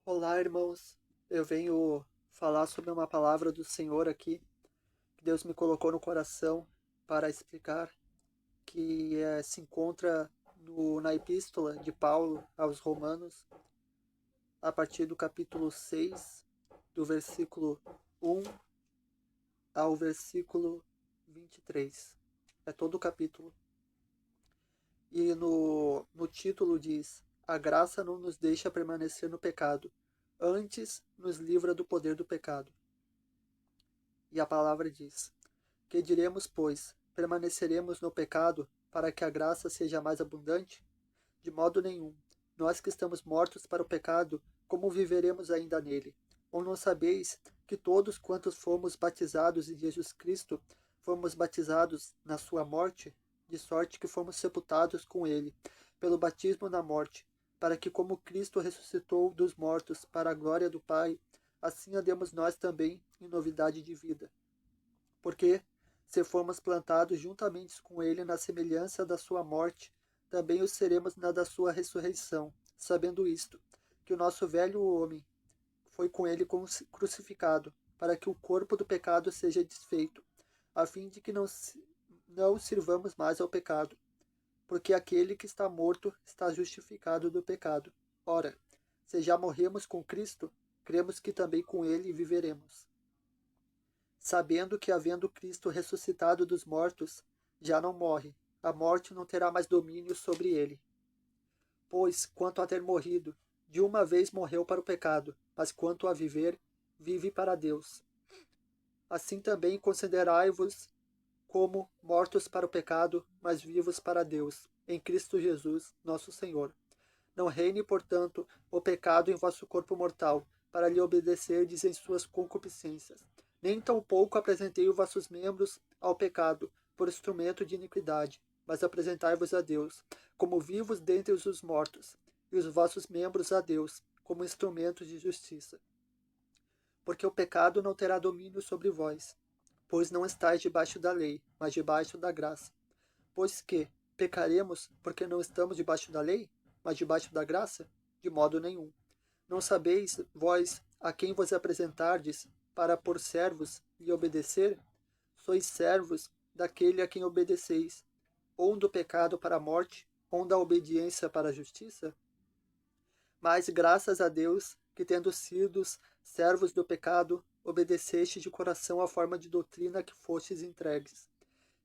Olá, irmãos. Eu venho falar sobre uma palavra do Senhor aqui, que Deus me colocou no coração para explicar, que se encontra na Epístola de Paulo aos Romanos, a partir do capítulo 6, do versículo 1 ao versículo 23. É todo o capítulo. E no título diz: A graça não nos deixa permanecer no pecado, antes nos livra do poder do pecado. E a palavra diz: Que diremos, pois? Permaneceremos no pecado para que a graça seja mais abundante? De modo nenhum. Nós que estamos mortos para o pecado, como viveremos ainda nele? Ou não sabeis que todos quantos fomos batizados em Jesus Cristo, fomos batizados na sua morte? De sorte que fomos sepultados com ele, pelo batismo na morte, para que, como Cristo ressuscitou dos mortos para a glória do Pai, assim andemos nós também em novidade de vida. Porque, se formos plantados juntamente com ele na semelhança da sua morte, também o seremos na da sua ressurreição, sabendo isto, que o nosso velho homem foi com ele crucificado, para que o corpo do pecado seja desfeito, a fim de que não sirvamos mais ao pecado, porque aquele que está morto está justificado do pecado. Ora, se já morremos com Cristo, cremos que também com ele viveremos, sabendo que, havendo Cristo ressuscitado dos mortos, já não morre, a morte não terá mais domínio sobre ele. Pois, quanto a ter morrido, de uma vez morreu para o pecado, mas quanto a viver, vive para Deus. Assim também considerai-vos como mortos para o pecado, mas vivos para Deus, em Cristo Jesus, nosso Senhor. Não reine, portanto, o pecado em vosso corpo mortal, para lhe obedecerdes em suas concupiscências. Nem tampouco apresentei os vossos membros ao pecado, por instrumento de iniquidade, mas apresentai-vos a Deus, como vivos dentre os mortos, e os vossos membros a Deus, como instrumentos de justiça. Porque o pecado não terá domínio sobre vós, pois não estáis debaixo da lei, mas debaixo da graça. Pois que pecaremos porque não estamos debaixo da lei, mas debaixo da graça? De modo nenhum. Não sabeis, vós, a quem vos apresentardes, para por servos e obedecer? Sois servos daquele a quem obedeceis, ou do pecado para a morte, ou da obediência para a justiça? Mas graças a Deus, que tendo sido servos do pecado, obedeceste de coração à forma de doutrina que fostes entregues.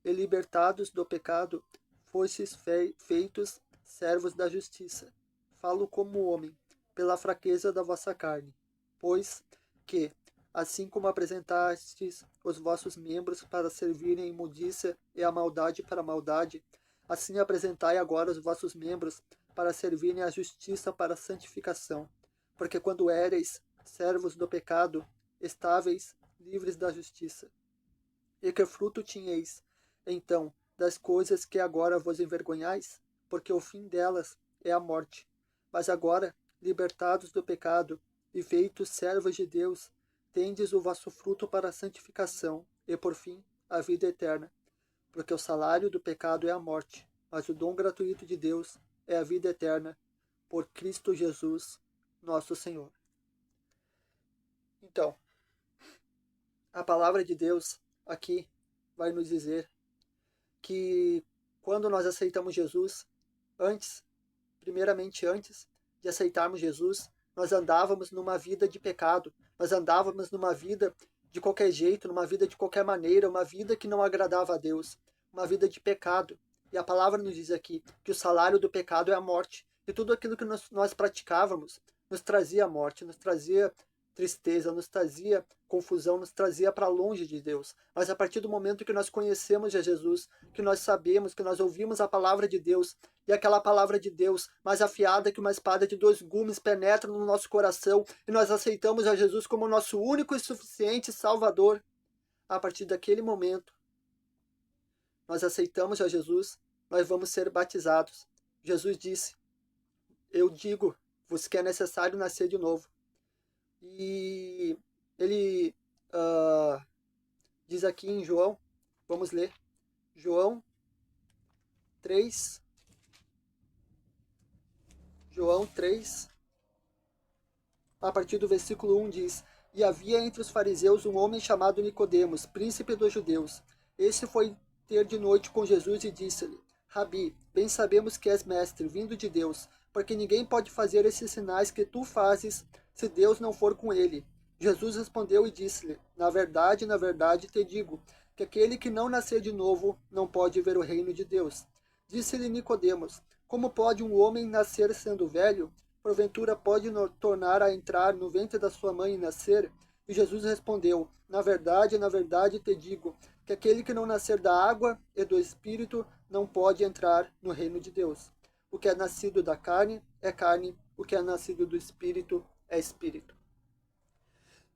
E libertados do pecado, fostes feitos servos da justiça. Falo como homem, pela fraqueza da vossa carne. Pois que, assim como apresentastes os vossos membros para servirem a imundícia e a maldade para a maldade, assim apresentai agora os vossos membros para servirem à justiça para a santificação. Porque quando éreis servos do pecado, estáveis livres da justiça. E que fruto tinhais, então, das coisas que agora vos envergonhais? Porque o fim delas é a morte. Mas agora, libertados do pecado e feitos servos de Deus, tendes o vosso fruto para a santificação e, por fim, a vida eterna. Porque o salário do pecado é a morte, mas o dom gratuito de Deus é a vida eterna, por Cristo Jesus, nosso Senhor. Então, a palavra de Deus aqui vai nos dizer que quando nós aceitamos Jesus, antes, primeiramente antes de aceitarmos Jesus, nós andávamos numa vida de pecado, nós andávamos numa vida de qualquer jeito, numa vida de qualquer maneira, uma vida que não agradava a Deus, uma vida de pecado. E a palavra nos diz aqui que o salário do pecado é a morte. E tudo aquilo que nós praticávamos nos trazia a morte, nos trazia tristeza, nos trazia confusão, nos trazia para longe de Deus. Mas a partir do momento que nós conhecemos a Jesus, que nós sabemos, que nós ouvimos a palavra de Deus, e aquela palavra de Deus, mais afiada que uma espada de dois gumes, penetra no nosso coração, e nós aceitamos a Jesus como nosso único e suficiente Salvador, a partir daquele momento, nós aceitamos a Jesus, nós vamos ser batizados. Jesus disse: Eu digo, vos que é necessário nascer de novo. E ele diz aqui em João, vamos ler, João 3, João 3, a partir do versículo 1 diz: E havia entre os fariseus um homem chamado Nicodemos, príncipe dos judeus. Este foi ter de noite com Jesus e disse-lhe: Rabi, bem sabemos que és mestre, vindo de Deus, porque ninguém pode fazer esses sinais que tu fazes se Deus não for com ele. Jesus respondeu e disse-lhe: na verdade, te digo, que aquele que não nascer de novo não pode ver o reino de Deus. Disse-lhe Nicodemos: como pode um homem nascer sendo velho? Porventura pode tornar a entrar no ventre da sua mãe e nascer? E Jesus respondeu: na verdade, te digo, que aquele que não nascer da água e do Espírito não pode entrar no reino de Deus. O que é nascido da carne é carne, o que é nascido do Espírito é Espírito.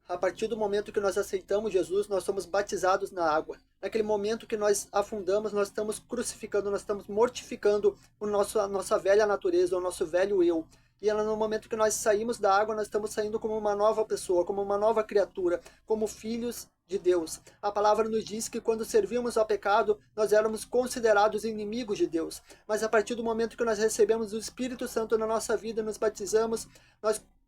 A partir do momento que nós aceitamos Jesus, nós somos batizados na água. Naquele momento que nós afundamos, nós estamos crucificando, nós estamos mortificando a nossa velha natureza, o nosso velho eu. E no momento que nós saímos da água, nós estamos saindo como uma nova pessoa, como uma nova criatura, como filhos de Deus. A palavra nos diz que quando servíamos ao pecado, nós éramos considerados inimigos de Deus. Mas a partir do momento que nós recebemos o Espírito Santo na nossa vida, nos batizamos,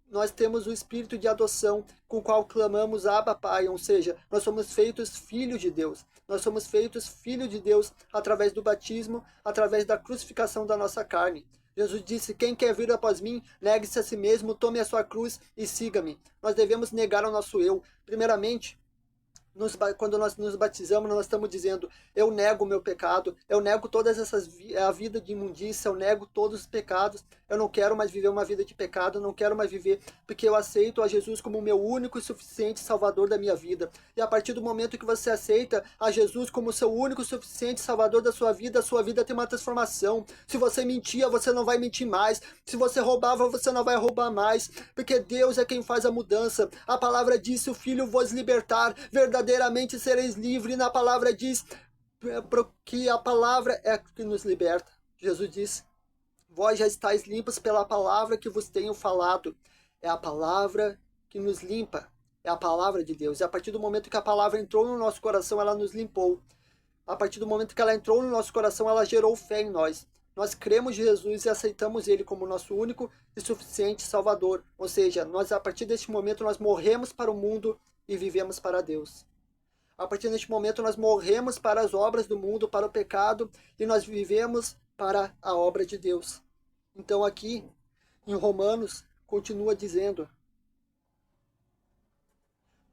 nós temos o espírito de adoção, com o qual clamamos Abba Pai, ou seja, nós somos feitos filhos de Deus. Nós somos feitos filhos de Deus através do batismo, através da crucificação da nossa carne. Jesus disse: quem quer vir após mim, negue-se a si mesmo, tome a sua cruz e siga-me. Nós devemos negar o nosso eu. Primeiramente, quando nós nos batizamos, nós estamos dizendo: eu nego o meu pecado, eu nego todas a vida de imundícia, eu nego todos os pecados, eu não quero mais viver uma vida de pecado, eu não quero mais viver, porque eu aceito a Jesus como o meu único e suficiente Salvador da minha vida. E a partir do momento que você aceita a Jesus como o seu único e suficiente Salvador da sua vida, a sua vida tem uma transformação. Se você mentia, você não vai mentir mais. Se você roubava, você não vai roubar mais, porque Deus é quem faz a mudança. A palavra diz: se o Filho vos libertar, verdadeiramente sereis livres. Na palavra diz que a palavra é que nos liberta. Jesus diz: vós já estáis limpos pela palavra que vos tenho falado. É a palavra que nos limpa. É a palavra de Deus. E a partir do momento que a palavra entrou no nosso coração, ela nos limpou. A partir do momento que ela entrou no nosso coração, ela gerou fé em nós. Nós cremos em Jesus e aceitamos Ele como nosso único e suficiente Salvador. Ou seja, a partir deste momento, nós morremos para o mundo e vivemos para Deus. A partir deste momento, nós morremos para as obras do mundo, para o pecado, e nós vivemos para a obra de Deus. Então aqui, em Romanos, continua dizendo: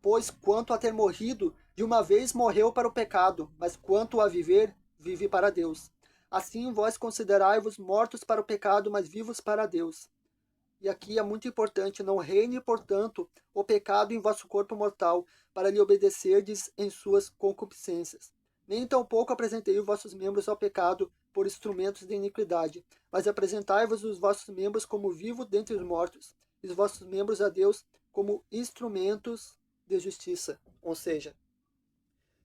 pois quanto a ter morrido, de uma vez morreu para o pecado, mas quanto a viver, vive para Deus. Assim vós considerai-vos mortos para o pecado, mas vivos para Deus. E aqui é muito importante: não reine, portanto, o pecado em vosso corpo mortal, para lhe obedecerdes em suas concupiscências. Nem tampouco apresentei os vossos membros ao pecado por instrumentos de iniquidade, mas apresentai-vos os vossos membros como vivos dentre os mortos, e os vossos membros a Deus como instrumentos de justiça. Ou seja,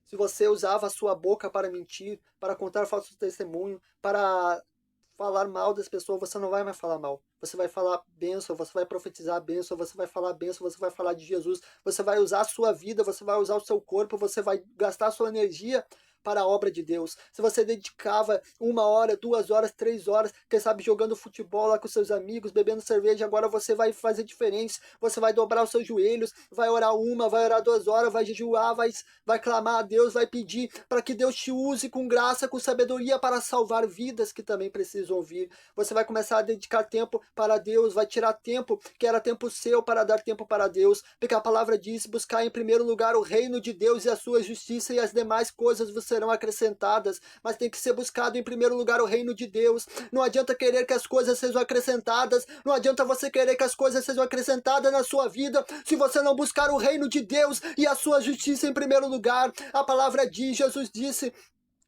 se você usava a sua boca para mentir, para contar falsos testemunhos, para falar mal das pessoas, você não vai mais falar mal. Você vai falar bênção, você vai profetizar bênção, você vai falar bênção, você vai falar de Jesus, você vai usar a sua vida, você vai usar o seu corpo, você vai gastar a sua energia para a obra de Deus. Se você dedicava 1 hora, 2 horas, 3 horas, quem sabe jogando futebol lá com seus amigos, bebendo cerveja, agora você vai fazer diferente. Você vai dobrar os seus joelhos, vai orar 1, vai orar 2 horas, vai jejuar, vai clamar a Deus, vai pedir para que Deus te use com graça, com sabedoria para salvar vidas que também precisam ouvir. Você vai começar a dedicar tempo para Deus, vai tirar tempo que era tempo seu para dar tempo para Deus, porque a palavra diz: buscar em primeiro lugar o reino de Deus e a sua justiça, e as demais coisas você serão acrescentadas, mas tem que ser buscado em primeiro lugar o reino de Deus. Não adianta querer que as coisas sejam acrescentadas, não adianta você querer que as coisas sejam acrescentadas na sua vida, se você não buscar o reino de Deus e a sua justiça em primeiro lugar. A palavra diz, Jesus disse: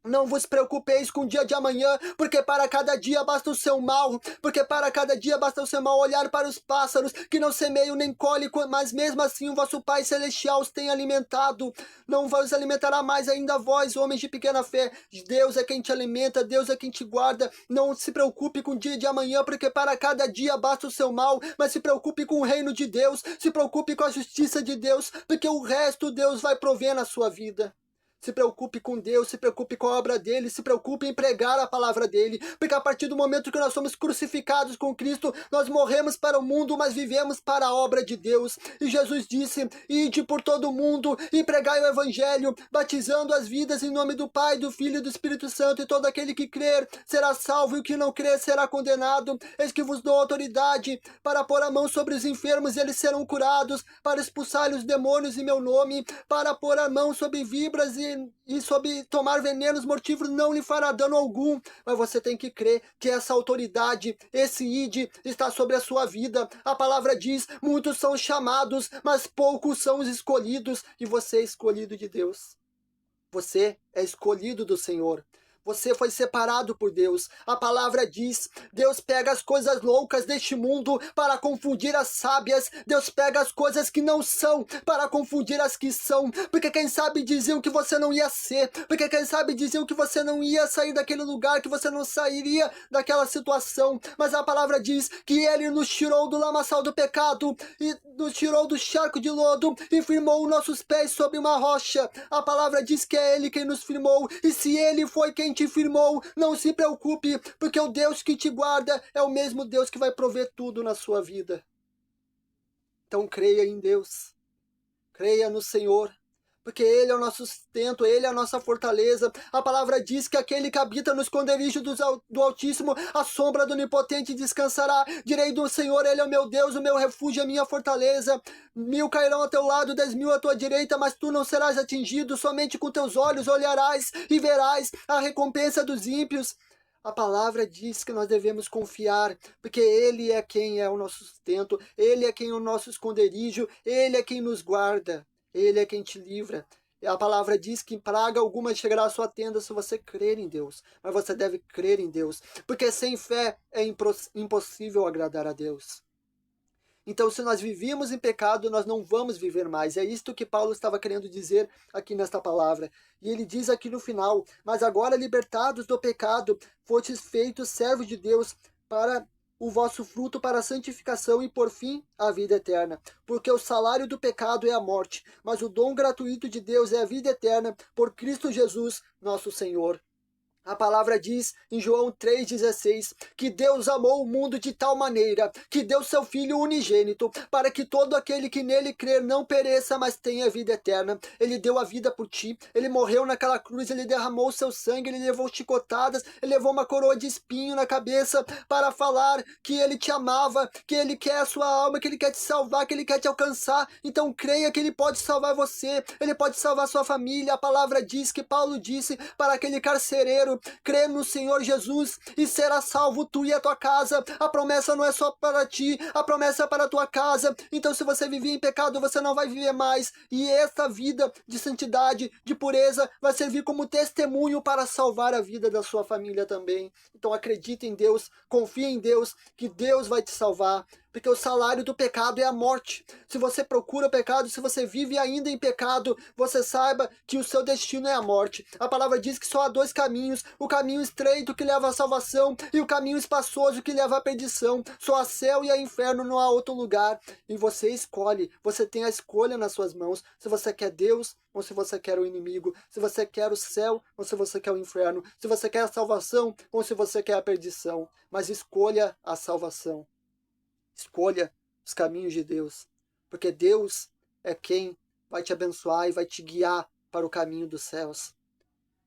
não vos preocupeis com o dia de amanhã, porque para cada dia basta o seu mal, porque para cada dia basta o seu mal. Olhar para os pássaros, que não semeiam nem colhem, mas mesmo assim o vosso Pai Celestial os tem alimentado. Não vos alimentará mais ainda vós, homens de pequena fé. Deus é quem te alimenta, Deus é quem te guarda. Não se preocupe com o dia de amanhã, porque para cada dia basta o seu mal, mas se preocupe com o reino de Deus, se preocupe com a justiça de Deus, porque o resto Deus vai prover na sua vida. Se preocupe com Deus, se preocupe com a obra dele, se preocupe em pregar a palavra dele, porque a partir do momento que nós somos crucificados com Cristo, nós morremos para o mundo, mas vivemos para a obra de Deus. E Jesus disse: ide por todo o mundo e pregai o evangelho, batizando as vidas em nome do Pai, do Filho e do Espírito Santo, e todo aquele que crer será salvo, e o que não crer será condenado. Eis que vos dou autoridade para pôr a mão sobre os enfermos e eles serão curados, para expulsar os demônios em meu nome, para pôr a mão sobre vibras e sobre tomar venenos mortíferos não lhe fará dano algum. Mas você tem que crer que essa autoridade, esse ide, está sobre a sua vida. A palavra diz: muitos são chamados, mas poucos são os escolhidos. E você é escolhido de Deus. Você é escolhido do Senhor. Você foi separado por Deus. A palavra diz: Deus pega as coisas loucas deste mundo para confundir as sábias. Deus pega as coisas que não são para confundir as que são. Porque quem sabe diziam que você não ia ser. Porque quem sabe diziam que você não ia sair daquele lugar, que você não sairia daquela situação. Mas a palavra diz que Ele nos tirou do lamaçal do pecado e nos tirou do charco de lodo e firmou nossos pés sobre uma rocha. A palavra diz que é Ele quem nos firmou. E se Ele foi quem te firmou, não se preocupe, porque o Deus que te guarda é o mesmo Deus que vai prover tudo na sua vida. Então creia em Deus, creia no Senhor, porque Ele é o nosso sustento, Ele é a nossa fortaleza. A palavra diz que aquele que habita no esconderijo do Altíssimo, a sombra do Onipotente descansará. Direi do Senhor: Ele é o meu Deus, o meu refúgio, a minha fortaleza. 1000 cairão ao teu lado, 10.000 à tua direita, mas tu não serás atingido. Somente com teus olhos olharás e verás a recompensa dos ímpios. A palavra diz que nós devemos confiar, porque Ele é quem é o nosso sustento, Ele é quem é o nosso esconderijo, Ele é quem nos guarda. Ele é quem te livra. A palavra diz que praga alguma chegará à sua tenda se você crer em Deus. Mas você deve crer em Deus, porque sem fé é impossível agradar a Deus. Então, se nós vivíamos em pecado, nós não vamos viver mais. É isto que Paulo estava querendo dizer aqui nesta palavra. E ele diz aqui no final: mas agora, libertados do pecado, fostes feitos servos de Deus para o vosso fruto, para a santificação e, por fim, a vida eterna. Porque o salário do pecado é a morte, mas o dom gratuito de Deus é a vida eterna por Cristo Jesus, nosso Senhor. A palavra diz em João 3,16 que Deus amou o mundo de tal maneira que deu seu Filho unigênito para que todo aquele que nele crer não pereça, mas tenha vida eterna. Ele deu a vida por ti, ele morreu naquela cruz, ele derramou seu sangue, ele levou chicotadas, ele levou uma coroa de espinho na cabeça para falar que ele te amava, que ele quer a sua alma, que ele quer te salvar, que ele quer te alcançar. Então creia que ele pode salvar você, ele pode salvar sua família. A palavra diz que Paulo disse para aquele carcereiro: crê no Senhor Jesus e será salvo tu e a tua casa. A promessa não é só para ti, a promessa é para a tua casa. Então, se você vivia em pecado, você não vai viver mais. E esta vida de santidade, de pureza, vai servir como testemunho para salvar a vida da sua família também. Então, acredite em Deus, confie em Deus, que Deus vai te salvar. Porque o salário do pecado é a morte. Se você procura o pecado, se você vive ainda em pecado, você saiba que o seu destino é a morte. A palavra diz que só há 2 caminhos: o caminho estreito que leva à salvação e o caminho espaçoso que leva à perdição. Só há céu e há inferno, não há outro lugar. E você escolhe, você tem a escolha nas suas mãos, se você quer Deus ou se você quer o inimigo, se você quer o céu ou se você quer o inferno, se você quer a salvação ou se você quer a perdição. Mas escolha a salvação. Escolha os caminhos de Deus, porque Deus é quem vai te abençoar e vai te guiar para o caminho dos céus.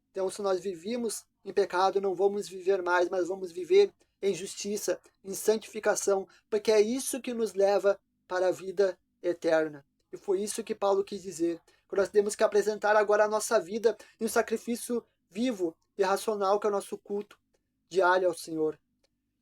Então, se nós vivíamos em pecado, não vamos viver mais, mas vamos viver em justiça, em santificação, porque é isso que nos leva para a vida eterna. E foi isso que Paulo quis dizer. Que nós temos que apresentar agora a nossa vida em um sacrifício vivo e racional, que é o nosso culto diário ao Senhor.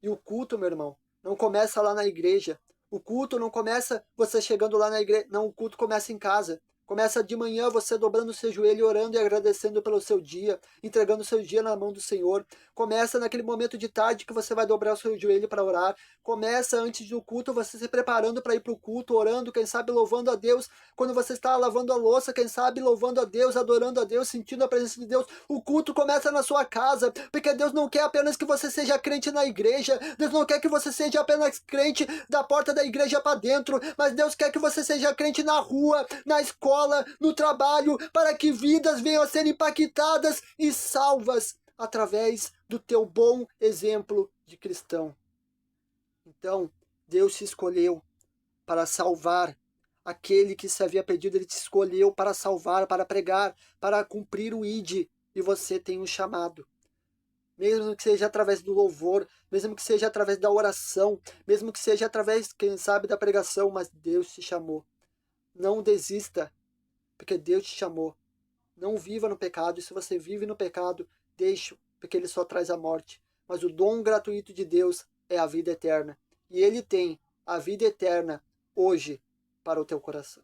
E o culto, meu irmão, não começa lá na igreja. O culto não começa você chegando lá na igreja. Não, o culto começa em casa. Começa de manhã você dobrando o seu joelho, orando e agradecendo pelo seu dia, entregando o seu dia na mão do Senhor. Começa naquele momento de tarde que você vai dobrar o seu joelho para orar. Começa antes do culto, você se preparando para ir para o culto, orando, quem sabe louvando a Deus. Quando você está lavando a louça, quem sabe louvando a Deus, adorando a Deus, sentindo a presença de Deus. O culto começa na sua casa, porque Deus não quer apenas que você seja crente na igreja. Deus não quer que você seja apenas crente da porta da igreja para dentro, mas Deus quer que você seja crente na rua, na escola, escola, no trabalho, para que vidas venham a ser impactadas e salvas através do teu bom exemplo de cristão. Então, Deus te escolheu para salvar aquele que se havia perdido, ele te escolheu para salvar, para pregar, para cumprir o ID, e você tem um chamado. Mesmo que seja através do louvor, mesmo que seja através da oração, mesmo que seja através, quem sabe, da pregação, mas Deus te chamou. Não desista, porque Deus te chamou. Não viva no pecado, e se você vive no pecado, deixe, porque ele só traz a morte. Mas o dom gratuito de Deus é a vida eterna. E ele tem a vida eterna hoje para o teu coração.